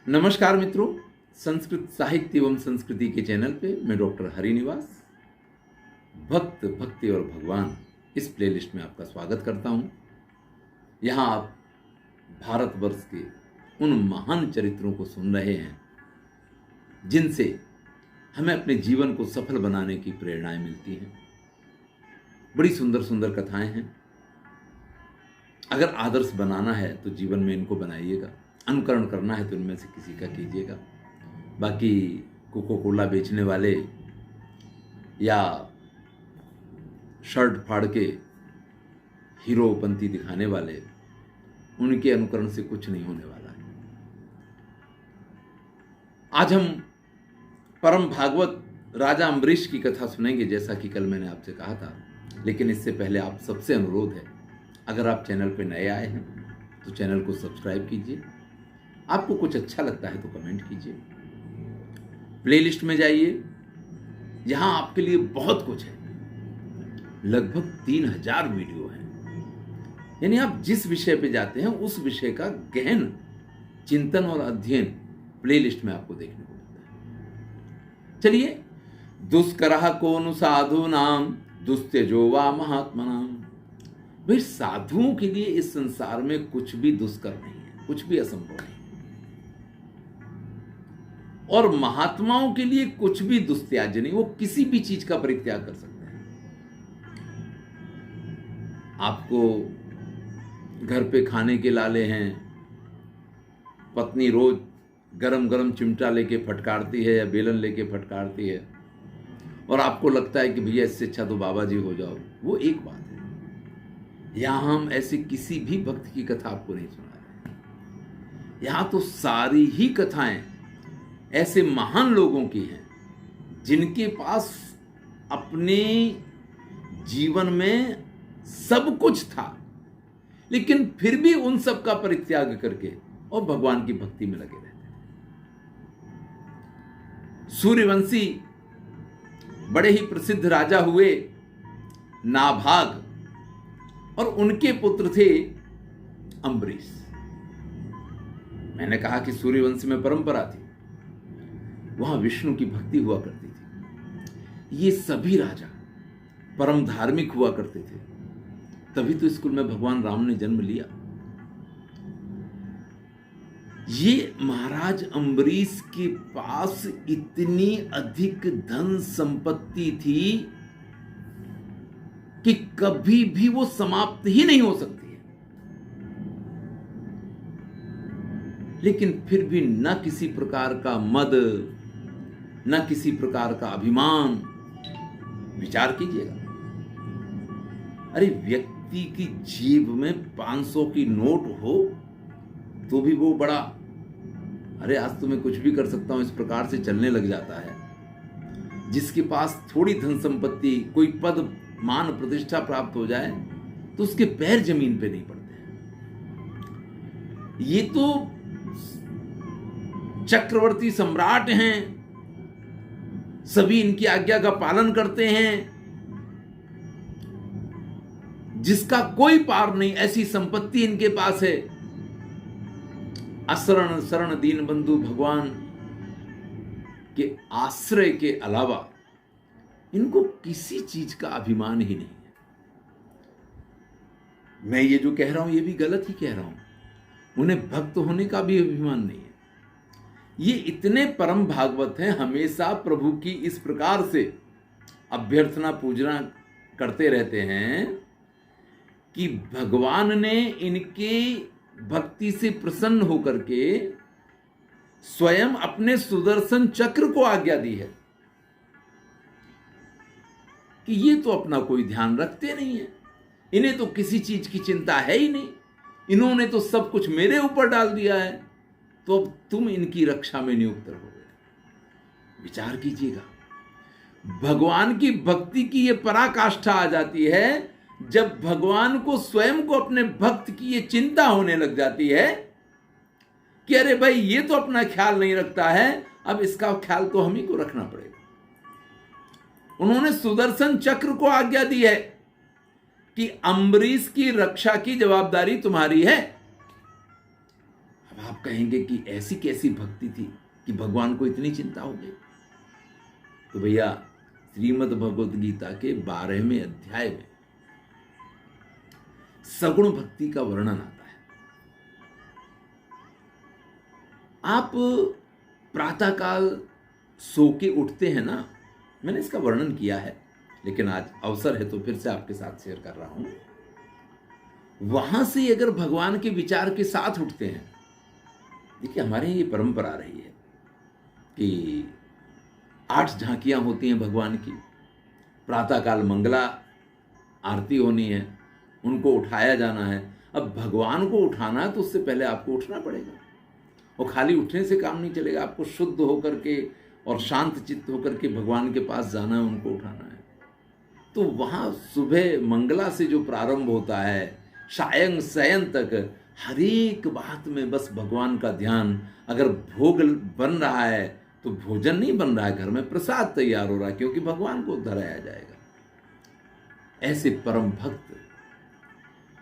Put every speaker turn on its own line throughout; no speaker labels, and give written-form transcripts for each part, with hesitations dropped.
नमस्कार मित्रों, संस्कृत साहित्य एवं संस्कृति के चैनल पे मैं डॉक्टर हरिनिवास भक्त भक्ति और भगवान इस प्लेलिस्ट में आपका स्वागत करता हूं। यहां आप भारतवर्ष के उन महान चरित्रों को सुन रहे हैं जिनसे हमें अपने जीवन को सफल बनाने की प्रेरणाएं मिलती हैं। बड़ी सुंदर सुंदर कथाएं हैं। अगर आदर्श बनाना है तो जीवन में इनको बनाइएगा, अनुकरण करना है तो इनमें से किसी का कीजिएगा। बाकी कोको कोला बेचने वाले या शर्ट फाड़ के हीरोपंती दिखाने वाले, उनके अनुकरण से कुछ नहीं होने वाला है। आज हम परम भागवत राजा अम्बरीश की कथा सुनेंगे, जैसा कि कल मैंने आपसे कहा था। लेकिन इससे पहले आप सबसे अनुरोध है, अगर आप चैनल पर नए आए हैं तो चैनल को सब्सक्राइब कीजिए। आपको कुछ अच्छा लगता है तो कमेंट कीजिए। प्लेलिस्ट में जाइए, यहां आपके लिए बहुत कुछ है। लगभग 3000 वीडियो हैं। यानी आप जिस विषय पे जाते हैं उस विषय का गहन चिंतन और अध्ययन प्लेलिस्ट में आपको देखने को मिलता है। चलिए, दुष्करः कोनु साधूनां दुस्त्यजो वा महात्मनां। भाई, साधुओं के लिए इस संसार में कुछ भी दुष्कर नहीं है, कुछ भी असंभव नहीं, और महात्माओं के लिए कुछ भी दुस्त्याज्य नहीं। वो किसी भी चीज का परित्याग कर सकते हैं। आपको घर पे खाने के लाले हैं, पत्नी रोज गरम गरम चिमटा लेके फटकारती है या बेलन लेके फटकारती है, और आपको लगता है कि भैया इससे अच्छा तो बाबा जी हो जाओ, वो एक बात है। यहां हम ऐसे किसी भी भक्त की कथा आपको नहीं सुना रहे। यहां तो सारी ही कथाएं ऐसे महान लोगों की हैं जिनके पास अपने जीवन में सब कुछ था, लेकिन फिर भी उन सब का परित्याग करके और भगवान की भक्ति में लगे रहते थे। सूर्यवंशी बड़े ही प्रसिद्ध राजा हुए नाभाग, और उनके पुत्र थे अम्बरीश। मैंने कहा कि सूर्यवंश में परंपरा थी, वहां विष्णु की भक्ति हुआ करती थी। ये सभी राजा परम धार्मिक हुआ करते थे, तभी तो स्कूल में भगवान राम ने जन्म लिया। ये महाराज अम्बरीश के पास इतनी अधिक धन संपत्ति थी कि कभी भी वो समाप्त ही नहीं हो सकती है। लेकिन फिर भी न किसी प्रकार का मद, न किसी प्रकार का अभिमान। विचार कीजिएगा, अरे व्यक्ति की जेब में 500 की नोट हो तो भी वो बड़ा, अरे आज तो मैं कुछ भी कर सकता हूं, इस प्रकार से चलने लग जाता है। जिसके पास थोड़ी धन संपत्ति, कोई पद मान प्रतिष्ठा प्राप्त हो जाए तो उसके पैर जमीन पे नहीं पड़ते हैं। ये तो चक्रवर्ती सम्राट हैं, सभी इनकी आज्ञा का पालन करते हैं, जिसका कोई पार नहीं, ऐसी संपत्ति इनके पास है। असरण शरण दीन बंधु भगवान के आश्रय के अलावा इनको किसी चीज का अभिमान ही नहीं है। मैं ये जो कह रहा हूं ये भी गलत ही कह रहा हूं। उन्हें भक्त होने का भी अभिमान नहीं है। ये इतने परम भागवत हैं, हमेशा प्रभु की इस प्रकार से अभ्यर्थना पूजना करते रहते हैं कि भगवान ने इनके भक्ति से प्रसन्न होकर के स्वयं अपने सुदर्शन चक्र को आज्ञा दी है कि ये तो अपना कोई ध्यान रखते नहीं है, इन्हें तो किसी चीज की चिंता है ही नहीं, इन्होंने तो सब कुछ मेरे ऊपर डाल दिया है, तो अब तुम इनकी रक्षा में नियुक्त रहोगे। विचार कीजिएगा, भगवान की भक्ति की ये पराकाष्ठा आ जाती है जब भगवान को स्वयं को अपने भक्त की ये चिंता होने लग जाती है कि अरे भाई ये तो अपना ख्याल नहीं रखता है, अब इसका ख्याल तो हम ही को रखना पड़ेगा। उन्होंने सुदर्शन चक्र को आज्ञा दी है कि अम्बरीश की रक्षा की जवाबदारी तुम्हारी है। अब आप कहेंगे कि ऐसी कैसी भक्ति थी कि भगवान को इतनी चिंता हो गई। तो भैया श्रीमद् भगवद गीता के 12वें अध्याय में सगुण भक्ति का वर्णन आता है। आप प्रातःकाल सो के उठते हैं ना, मैंने इसका वर्णन किया है, लेकिन आज अवसर है तो फिर से आपके साथ शेयर कर रहा हूं। वहां से अगर भगवान के विचार के साथ उठते हैं, देखिए हमारे ये परंपरा रही है कि 8 झांकियां होती हैं भगवान की। प्रातःकाल मंगला आरती होनी है, उनको उठाया जाना है। अब भगवान को उठाना है तो उससे पहले आपको उठना पड़ेगा, और खाली उठने से काम नहीं चलेगा। आपको शुद्ध होकर के और शांत चित्त होकर के भगवान के पास जाना है, उनको उठाना है। तो वहाँ सुबह मंगला से जो प्रारंभ होता है, सायं शयन तक हर एक बात में बस भगवान का ध्यान। अगर भोग बन रहा है तो भोजन नहीं बन रहा है, घर में प्रसाद तैयार हो रहा है, क्योंकि भगवान को धराया जाएगा। ऐसे परम भक्त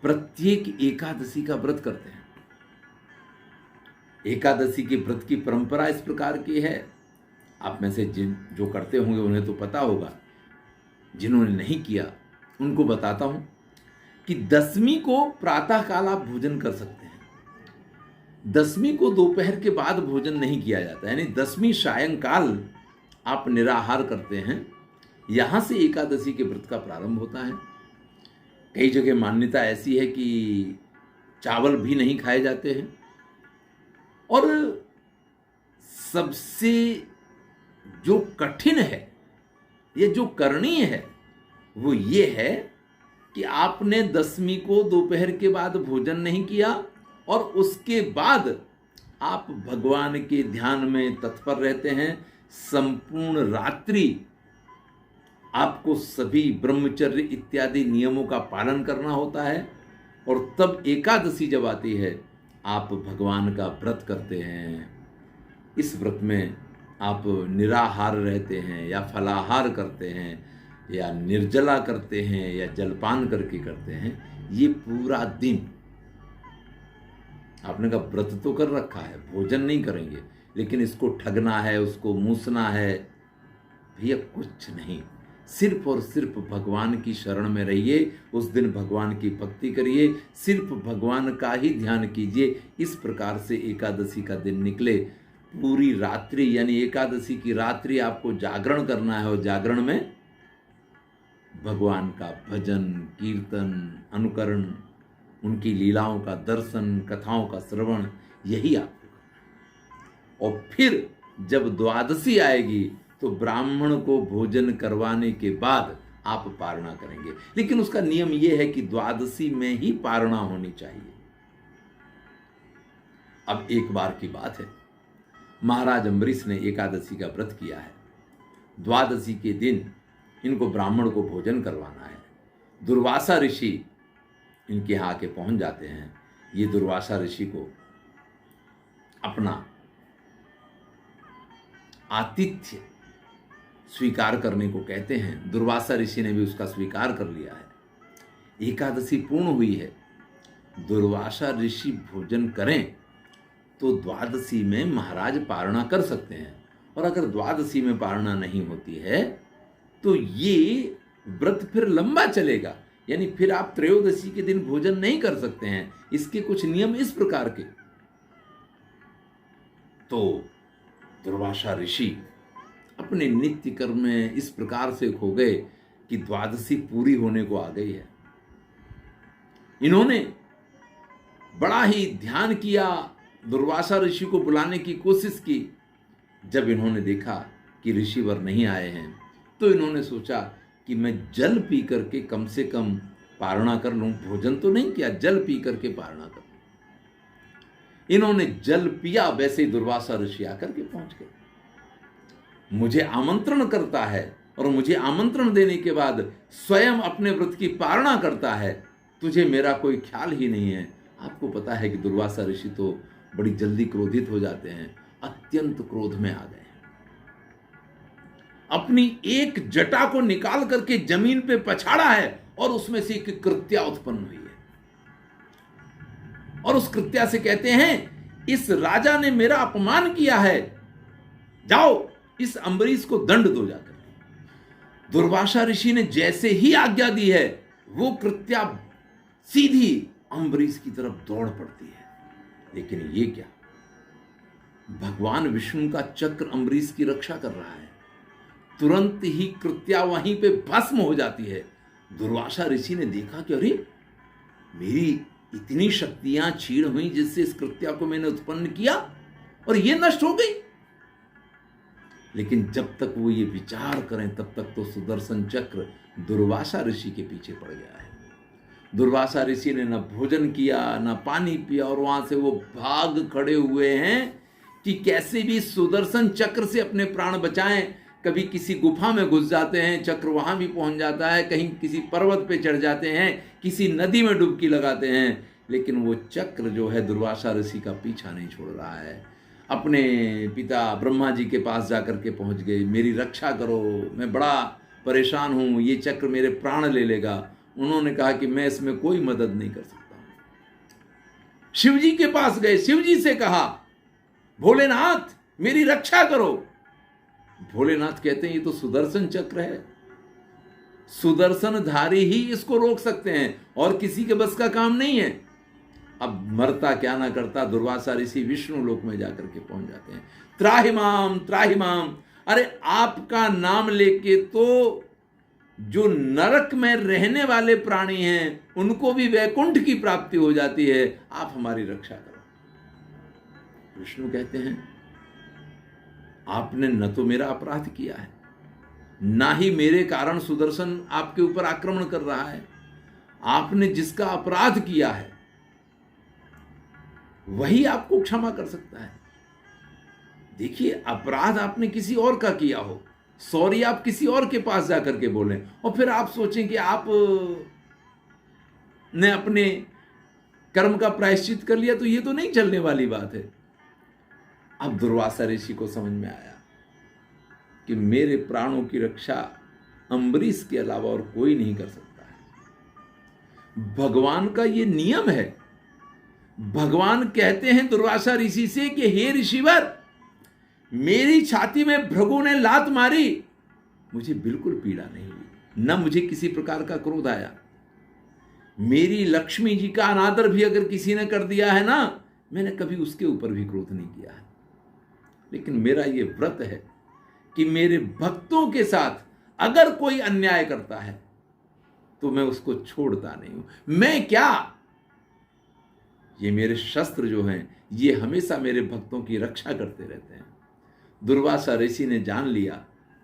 प्रत्येक एकादशी का व्रत करते हैं। एकादशी के व्रत की परंपरा इस प्रकार की है, आप में से जो करते होंगे उन्हें तो पता होगा, जिन्होंने नहीं किया उनको बताता हूं कि दशमी को प्रातःकाल आप भोजन कर सकते हैं। दशमी को दोपहर के बाद भोजन नहीं किया जाता, यानी दशमी सायंकाल आप निराहार करते हैं। यहां से एकादशी के व्रत का प्रारंभ होता है। कई जगह मान्यता ऐसी है कि चावल भी नहीं खाए जाते हैं। और सबसे जो कठिन है, ये जो करणीय है, वो ये है कि आपने दशमी को दोपहर के बाद भोजन नहीं किया और उसके बाद आप भगवान के ध्यान में तत्पर रहते हैं। संपूर्ण रात्रि आपको सभी ब्रह्मचर्य इत्यादि नियमों का पालन करना होता है, और तब एकादशी जब आती है आप भगवान का व्रत करते हैं। इस व्रत में आप निराहार रहते हैं या फलाहार करते हैं या निर्जला करते हैं या जलपान करके करते हैं। ये पूरा दिन आपने कहा व्रत तो कर रखा है, भोजन नहीं करेंगे, लेकिन इसको ठगना है, उसको मूसना है। भैया कुछ नहीं, सिर्फ और सिर्फ भगवान की शरण में रहिए। उस दिन भगवान की भक्ति करिए, सिर्फ भगवान का ही ध्यान कीजिए। इस प्रकार से एकादशी का दिन निकले। पूरी रात्रि यानी एकादशी की रात्रि आपको जागरण करना है, और जागरण में भगवान का भजन कीर्तन अनुकरण, उनकी लीलाओं का दर्शन, कथाओं का श्रवण, यही आपको करना है। और फिर जब द्वादशी आएगी तो ब्राह्मण को भोजन करवाने के बाद आप पारणा करेंगे। लेकिन उसका नियम यह है कि द्वादशी में ही पारणा होनी चाहिए। अब एक बार की बात है, महाराज अम्बरीश ने एकादशी का व्रत किया है। द्वादशी के दिन इनको ब्राह्मण को भोजन करवाना है। दुर्वासा ऋषि इनके यहाँ आके पहुंच जाते हैं। ये दुर्वासा ऋषि को अपना आतिथ्य स्वीकार करने को कहते हैं। दुर्वासा ऋषि ने भी उसका स्वीकार कर लिया है। एकादशी पूर्ण हुई है। दुर्वासा ऋषि भोजन करें तो द्वादशी में महाराज पारणा कर सकते हैं, और अगर द्वादशी में पारणा नहीं होती है तो ये व्रत फिर लंबा चलेगा, यानी फिर आप त्रयोदशी के दिन भोजन नहीं कर सकते हैं। इसके कुछ नियम इस प्रकार के। तो दुर्वासा ऋषि अपने नित्य कर्म में इस प्रकार से खो गए कि द्वादशी पूरी होने को आ गई है। इन्होंने बड़ा ही ध्यान किया, दुर्वासा ऋषि को बुलाने की कोशिश की। जब इन्होंने देखा कि ऋषिवर नहीं आए हैं तो इन्होंने सोचा कि मैं जल पी करके कम से कम पारणा कर लूं। भोजन तो नहीं किया, जल पी करके पारणा कर लूं। इन्होंने जल पिया, वैसे ही दुर्वासा ऋषि आकर के पहुंच गए। मुझे आमंत्रण करता है और मुझे आमंत्रण देने के बाद स्वयं अपने व्रत की पारणा करता है, तुझे मेरा कोई ख्याल ही नहीं है। आपको पता है कि दुर्वासा ऋषि तो बड़ी जल्दी क्रोधित हो जाते हैं, अत्यंत क्रोध में आ गए। अपनी एक जटा को निकाल करके जमीन पे पछाड़ा है और उसमें से एक कृत्या उत्पन्न हुई है। और उस कृत्या से कहते हैं इस राजा ने मेरा अपमान किया है, जाओ इस अम्बरीश को दंड दो जाकर। दुर्वासा ऋषि ने जैसे ही आज्ञा दी है, वो कृत्या सीधी अम्बरीश की तरफ दौड़ पड़ती है। लेकिन ये क्या, भगवान विष्णु का चक्र अम्बरीश की रक्षा कर रहा है। तुरंत ही कृत्या वहीं पे भस्म हो जाती है। दुर्वासा ऋषि ने देखा कि अरे, मेरी इतनी शक्तियां छीण हुई जिससे इस कृत्या को मैंने उत्पन्न किया और ये नष्ट हो गई। लेकिन जब तक वो ये विचार करें तब तक तो सुदर्शन चक्र दुर्वासा ऋषि के पीछे पड़ गया है। दुर्वासा ऋषि ने न भोजन किया न पानी पिया और वहां से वो भाग खड़े हुए हैं कि कैसे भी सुदर्शन चक्र से अपने प्राण बचाएं। कभी किसी गुफा में घुस जाते हैं, चक्र वहां भी पहुंच जाता है, कहीं किसी पर्वत पे चढ़ जाते हैं, किसी नदी में डुबकी लगाते हैं, लेकिन वो चक्र जो है दुर्वासा ऋषि का पीछा नहीं छोड़ रहा है। अपने पिता ब्रह्मा जी के पास जाकर के पहुंच गए, मेरी रक्षा करो, मैं बड़ा परेशान हूं, ये चक्र मेरे प्राण ले लेगा। उन्होंने कहा कि मैं इसमें कोई मदद नहीं कर सकता हूं। शिव जी के पास गए, शिव जी से कहा भोलेनाथ मेरी रक्षा करो। भोलेनाथ कहते हैं ये तो सुदर्शन चक्र है, सुदर्शनधारी ही इसको रोक सकते हैं और किसी के बस का काम नहीं है। अब मरता क्या ना करता, दुर्वासा ऋषि विष्णु लोक में जाकर के पहुंच जाते हैं। त्राहिमाम त्राहिमाम, अरे आपका नाम लेके तो जो नरक में रहने वाले प्राणी हैं उनको भी वैकुंठ की प्राप्ति हो जाती है, आप हमारी रक्षा करो। विष्णु कहते हैं आपने न तो मेरा अपराध किया है, ना ही मेरे कारण सुदर्शन आपके ऊपर आक्रमण कर रहा है। आपने जिसका अपराध किया है वही आपको क्षमा कर सकता है। देखिए, अपराध आपने किसी और का किया हो, सॉरी आप किसी और के पास जाकर के बोलें और फिर आप सोचें कि आप ने अपने कर्म का प्रायश्चित कर लिया, तो ये तो नहीं चलने वाली बात है। अब दुर्वासा ऋषि को समझ में आया कि मेरे प्राणों की रक्षा अम्बरीश के अलावा और कोई नहीं कर सकता है। भगवान का ये नियम है। भगवान कहते हैं दुर्वासा ऋषि से कि हे ऋषिवर, मेरी छाती में भृगु ने लात मारी, मुझे बिल्कुल पीड़ा नहीं हुई, न मुझे किसी प्रकार का क्रोध आया। मेरी लक्ष्मी जी का अनादर भी अगर किसी ने कर दिया है ना, मैंने कभी उसके ऊपर भी क्रोध नहीं किया है। लेकिन मेरा ये व्रत है कि मेरे भक्तों के साथ अगर कोई अन्याय करता है तो मैं उसको छोड़ता नहीं हूं। मैं क्या, ये मेरे शस्त्र जो हैं ये हमेशा मेरे भक्तों की रक्षा करते रहते हैं। दुर्वासा ऋषि ने जान लिया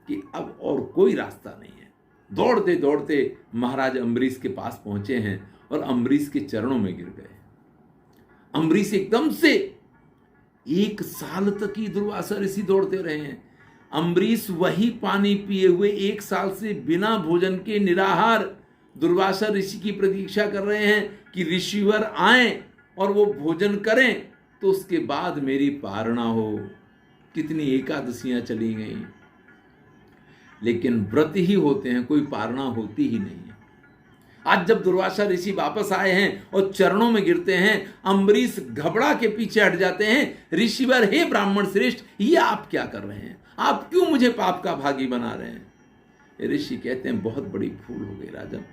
कि अब और कोई रास्ता नहीं है। दौड़ते दौड़ते महाराज अम्बरीश के पास पहुंचे हैं और अम्बरीश के चरणों में गिर गए। अम्बरीश एकदम से 1 साल तक ही दुर्वासा ऋषि दौड़ते रहे हैं। अम्बरीश वही पानी पिए हुए 1 साल से बिना भोजन के निराहार दुर्वासा ऋषि की प्रतीक्षा कर रहे हैं कि ऋषिवर आए और वो भोजन करें तो उसके बाद मेरी पारणा हो। कितनी एकादशियां चली गई, लेकिन व्रत ही होते हैं, कोई पारणा होती ही नहीं है। आज जब दुर्वासा ऋषि वापस आए हैं और चरणों में गिरते हैं, अम्बरीश घबरा के पीछे हट जाते हैं। ऋषिवर, हे ब्राह्मण श्रेष्ठ, ये आप क्या कर रहे हैं? आप क्यों मुझे पाप का भागी बना रहे हैं? ऋषि कहते हैं बहुत बड़ी भूल हो गई राजन,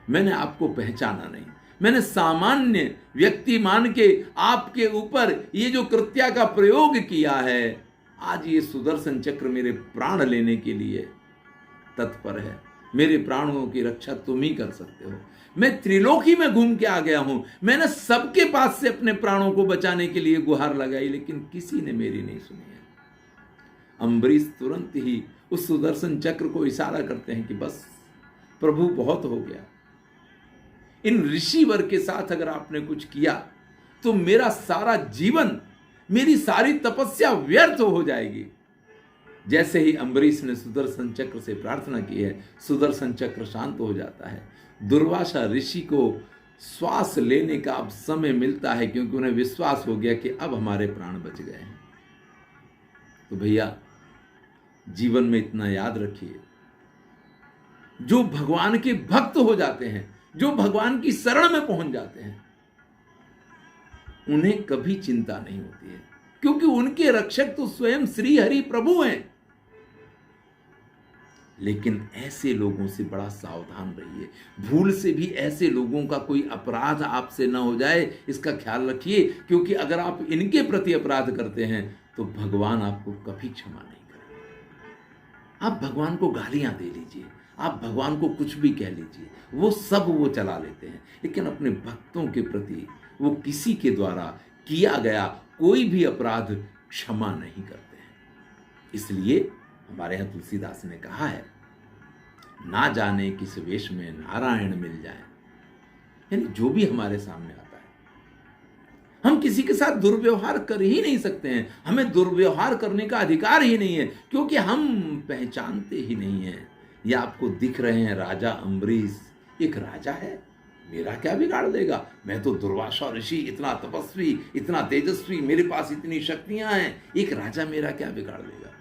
मैंने आपको पहचाना नहीं। मैंने सामान्य व्यक्ति मान के आपके ऊपर ये जो कृत्या का प्रयोग किया है, आज ये सुदर्शन चक्र मेरे प्राण लेने के लिए तत्पर है। मेरे प्राणों की रक्षा तुम ही कर सकते हो। मैं त्रिलोकी में घूम के आ गया हूं, मैंने सबके पास से अपने प्राणों को बचाने के लिए गुहार लगाई, लेकिन किसी ने मेरी नहीं सुनी है। अम्बरीश तुरंत ही उस सुदर्शन चक्र को इशारा करते हैं कि बस प्रभु बहुत हो गया। इन ऋषिवर के साथ अगर आपने कुछ किया तो मेरा सारा जीवन, मेरी सारी तपस्या व्यर्थ हो जाएगी। जैसे ही अम्बरीश ने सुदर्शन चक्र से प्रार्थना की है, सुदर्शन चक्र शांत हो जाता है। दुर्वासा ऋषि को श्वास लेने का अब समय मिलता है, क्योंकि उन्हें विश्वास हो गया कि अब हमारे प्राण बच गए हैं। तो भैया, जीवन में इतना याद रखिए, जो भगवान के भक्त हो जाते हैं, जो भगवान की शरण में पहुंच जाते हैं, उन्हें कभी चिंता नहीं होती है, क्योंकि उनके रक्षक तो स्वयं श्री हरि प्रभु हैं। लेकिन ऐसे लोगों से बड़ा सावधान रहिए, भूल से भी ऐसे लोगों का कोई अपराध आपसे न हो जाए, इसका ख्याल रखिए, क्योंकि अगर आप इनके प्रति अपराध करते हैं तो भगवान आपको कभी क्षमा नहीं करेंगे। आप भगवान को गालियां दे लीजिए, आप भगवान को कुछ भी कह लीजिए, वो सब वो चला लेते हैं, लेकिन अपने भक्तों के प्रति वो किसी के द्वारा किया गया कोई भी अपराध क्षमा नहीं करते हैं। इसलिए हमारे यहाँ तुलसीदास ने कहा है, ना जाने किस वेश में नारायण मिल जाए। यानी जो भी हमारे सामने आता है, हम किसी के साथ दुर्व्यवहार कर ही नहीं सकते हैं, हमें दुर्व्यवहार करने का अधिकार ही नहीं है, क्योंकि हम पहचानते ही नहीं हैं। या आपको दिख रहे हैं राजा अम्बरीश, एक राजा है, मेरा क्या बिगाड़ देगा, मैं तो दुर्वासा ऋषि, इतना तपस्वी, इतना तेजस्वी, मेरे पास इतनी शक्तियां हैं, एक राजा मेरा क्या बिगाड़ देगा।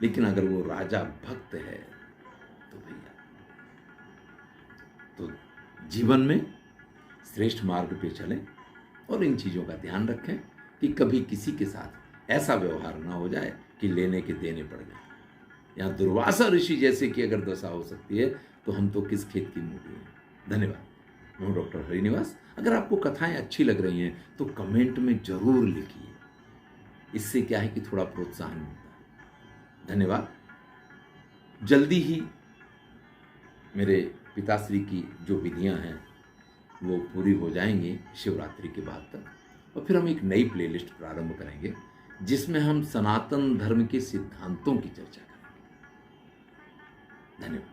लेकिन अगर वो राजा भक्त है तो भैया, तो जीवन में श्रेष्ठ मार्ग पे चलें और इन चीज़ों का ध्यान रखें कि कभी किसी के साथ ऐसा व्यवहार ना हो जाए कि लेने के देने पड़ जाए। यहाँ दुर्वासा ऋषि जैसे कि अगर दशा हो सकती है तो हम तो किस खेत की मूली हैं। धन्यवाद। मैं हूँ डॉक्टर हरिनिवास। अगर आपको कथाएं अच्छी लग रही हैं तो कमेंट में जरूर लिखिए, इससे क्या है कि थोड़ा प्रोत्साहन मिलता है। धन्यवाद। जल्दी ही मेरे पिताश्री की जो विधियां हैं वो पूरी हो जाएंगी शिवरात्रि के बाद तक, और फिर हम एक नई प्लेलिस्ट प्रारंभ करेंगे जिसमें हम सनातन धर्म के सिद्धांतों की चर्चा करेंगे। धन्यवाद।